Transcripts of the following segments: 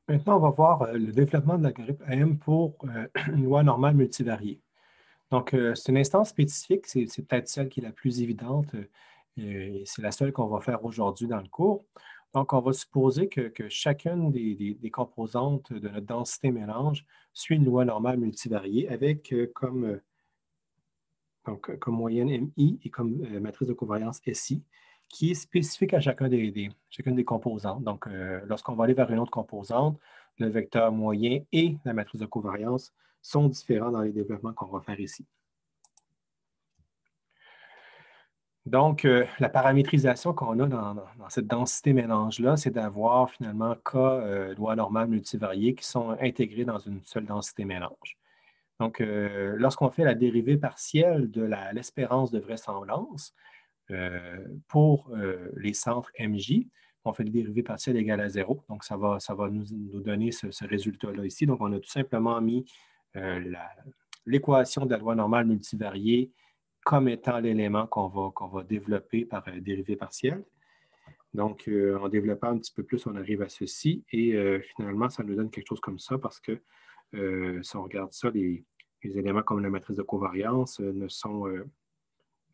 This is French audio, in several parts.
Maintenant, on va voir le développement de l'algorithme AM pour une loi normale multivariée. Donc, c'est une instance spécifique, c'est peut-être celle qui est la plus évidente et c'est la seule qu'on va faire aujourd'hui dans le cours. Donc, on va supposer que chacune des composantes de notre densité mélange suit une loi normale multivariée avec comme moyenne MI et comme matrice de covariance SI, qui est spécifique à chacune des composantes. Donc, lorsqu'on va aller vers une autre composante, le vecteur moyen et la matrice de covariance sont différents dans les développements qu'on va faire ici. Donc, la paramétrisation qu'on a dans cette densité mélange-là, c'est d'avoir finalement K, loi normale multivariée, qui sont intégrées dans une seule densité mélange. Donc, lorsqu'on fait la dérivée partielle de l'espérance de vraisemblance pour les centres MJ, on fait la dérivée partielle égale à 0. Donc, ça va nous donner ce résultat-là ici. Donc, on a tout simplement mis l'équation de la loi normale multivariée comme étant l'élément qu'on va développer par dérivée partielle. Donc, en développant un petit peu plus, on arrive à ceci et finalement, ça nous donne quelque chose comme ça parce que si on regarde ça, les éléments comme la matrice de covariance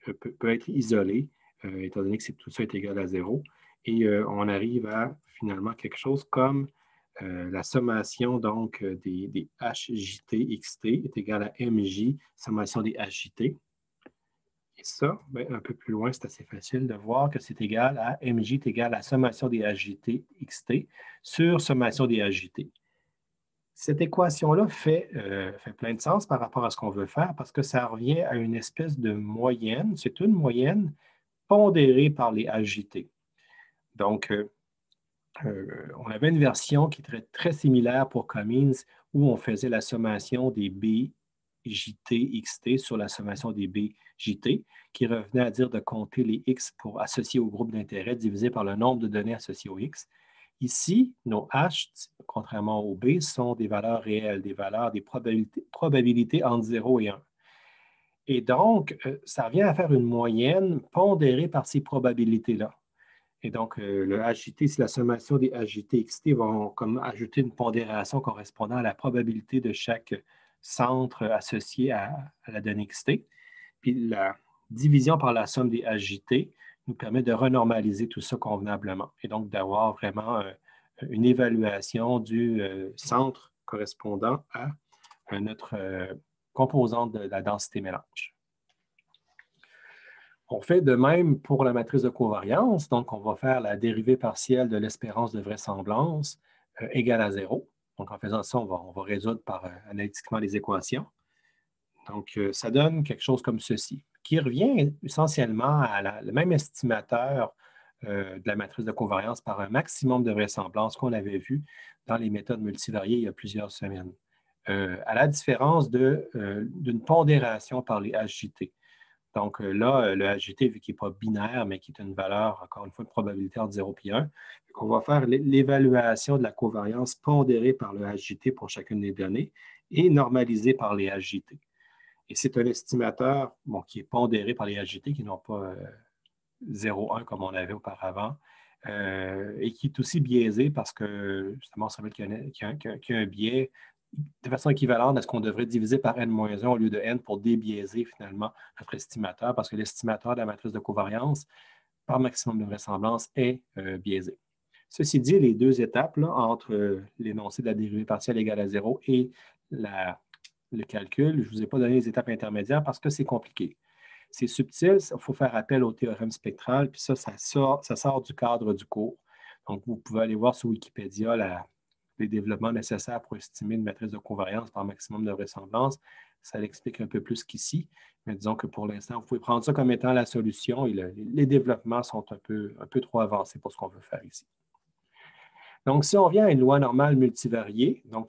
peut être isolés, étant donné que tout ça est égal à 0. Et on arrive à finalement quelque chose comme la sommation donc des HJT XT est égale à MJ, sommation des HJT. Et ça, ben, un peu plus loin, c'est assez facile de voir que c'est égal à MJ est égal à sommation des HJT XT sur sommation des HJT. Cette équation-là fait plein de sens par rapport à ce qu'on veut faire parce que ça revient à une espèce de moyenne. C'est une moyenne pondérée par les HJT. Donc, on avait une version qui était très similaire pour Cummings où on faisait la sommation des BJT XT sur la sommation des BJT, qui revenait à dire de compter les X pour associer au groupe d'intérêt divisé par le nombre de données associées au X. Ici, nos H, contrairement aux B, sont des valeurs réelles, des valeurs, des probabilités entre 0 et 1. Et donc, ça revient à faire une moyenne pondérée par ces probabilités-là. Et donc, le HJT, c'est la sommation des HJT XT vont comme ajouter une pondération correspondant à la probabilité de chaque centre associé à la donnée XT. Puis la division par la somme des HJT nous permet de renormaliser tout ça convenablement et donc d'avoir vraiment une évaluation du centre correspondant à notre composante de la densité mélange. On fait de même pour la matrice de covariance. Donc, on va faire la dérivée partielle de l'espérance de vraisemblance égale à 0. Donc, en faisant ça, on va résoudre analytiquement les équations. Donc, ça donne quelque chose comme ceci, qui revient essentiellement à le même estimateur de la matrice de covariance par un maximum de vraisemblance qu'on avait vu dans les méthodes multivariées il y a plusieurs semaines, à la différence d'une pondération par les HJT. Donc là, le HJT, vu qu'il n'est pas binaire, mais qui est une valeur, encore une fois, de probabilité entre 0 et 1, on va faire l'évaluation de la covariance pondérée par le HJT pour chacune des données et normalisée par les HJT. Et c'est un estimateur qui est pondéré par les HJT qui n'ont pas 0,1 comme on avait auparavant et qui est aussi biaisé parce que, justement, on se rappelle qu'il y a un biais de façon équivalente à ce qu'on devrait diviser par n-1 au lieu de n pour débiaiser finalement notre estimateur parce que l'estimateur de la matrice de covariance par maximum de vraisemblance est biaisé. Ceci dit, les deux étapes là, entre l'énoncé de la dérivée partielle égale à 0 et le calcul, je ne vous ai pas donné les étapes intermédiaires parce que c'est compliqué. C'est subtil, il faut faire appel au théorème spectral, puis ça sort du cadre du cours. Donc, vous pouvez aller voir sur Wikipédia les développements nécessaires pour estimer une matrice de covariance par maximum de vraisemblance. Ça l'explique un peu plus qu'ici, mais disons que pour l'instant, vous pouvez prendre ça comme étant la solution et les développements sont un peu trop avancés pour ce qu'on veut faire ici. Donc, si on vient à une loi normale multivariée, donc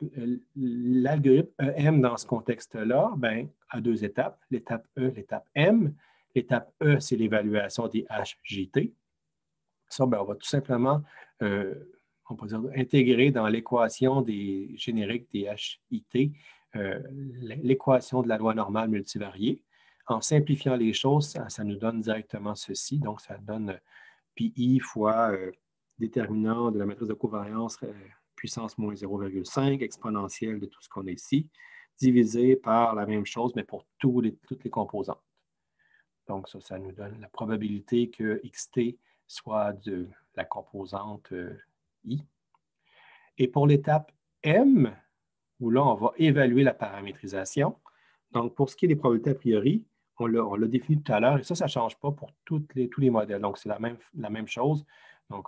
l'algorithme EM dans ce contexte-là, ben, a deux étapes, l'étape E, l'étape M. L'étape E, c'est l'évaluation des HJT. Ça, ben, on va tout simplement on peut dire, intégrer dans l'équation générique des HIT l'équation de la loi normale multivariée. En simplifiant les choses, ça nous donne directement ceci. Donc, ça donne PI fois déterminant de la matrice de covariance puissance moins 0,5 exponentielle de tout ce qu'on a ici, divisé par la même chose, mais pour toutes les composantes. Donc, ça nous donne la probabilité que xt soit de la composante i. Et pour l'étape m, où là, on va évaluer la paramétrisation. Donc, pour ce qui est des probabilités a priori, on l'a défini tout à l'heure, et ça ne change pas pour tous les modèles. Donc, c'est la même chose. Donc,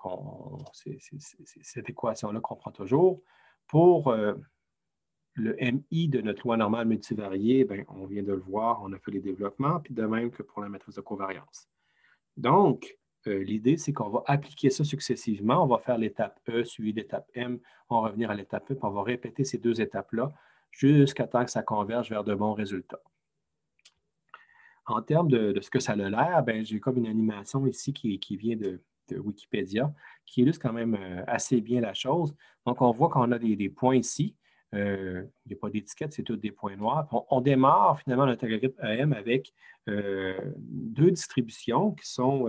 c'est cette équation-là qu'on prend toujours. Pour le MI de notre loi normale multivariée, bien, on vient de le voir, on a fait les développements, puis de même que pour la matrice de covariance. Donc, l'idée, c'est qu'on va appliquer ça successivement. On va faire l'étape E suivie d'étape M, on va revenir à l'étape E, puis on va répéter ces deux étapes-là jusqu'à temps que ça converge vers de bons résultats. En termes de ce que ça a l'air, ben, j'ai comme une animation ici qui vient de Wikipédia, qui illustre quand même assez bien la chose. Donc, on voit qu'on a des points ici. Il n'y a pas d'étiquette, c'est tous des points noirs. On démarre finalement notre algorithme AM avec deux distributions qui sont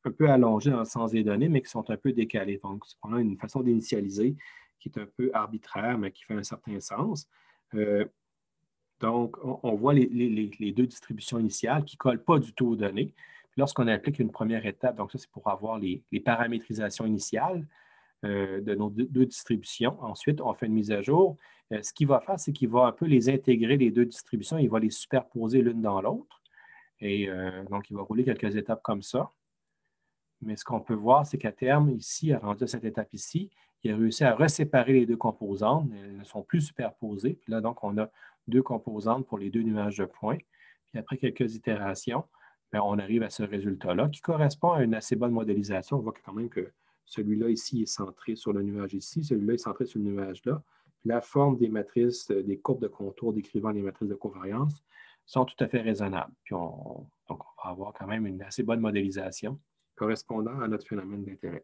un peu allongées dans le sens des données, mais qui sont un peu décalées. Donc, on a une façon d'initialiser qui est un peu arbitraire, mais qui fait un certain sens. Donc, on voit les deux distributions initiales qui ne collent pas du tout aux données. Puis lorsqu'on applique une première étape, donc ça, c'est pour avoir les paramétrisations initiales de nos deux distributions. Ensuite, on fait une mise à jour. Ce qu'il va faire, c'est qu'il va un peu les intégrer, les deux distributions, il va les superposer l'une dans l'autre. Et donc, il va rouler quelques étapes comme ça. Mais ce qu'on peut voir, c'est qu'à terme, ici, rendu à cette étape ici, il a réussi à reséparer les deux composantes. Elles ne sont plus superposées. Puis là, donc, on a deux composantes pour les deux nuages de points. Puis après quelques itérations, bien, on arrive à ce résultat-là qui correspond à une assez bonne modélisation. On voit quand même que celui-là ici est centré sur le nuage ici, celui-là est centré sur le nuage là. Puis la forme des matrices, des courbes de contour décrivant les matrices de covariance sont tout à fait raisonnables. Puis donc, on va avoir quand même une assez bonne modélisation correspondant à notre phénomène d'intérêt.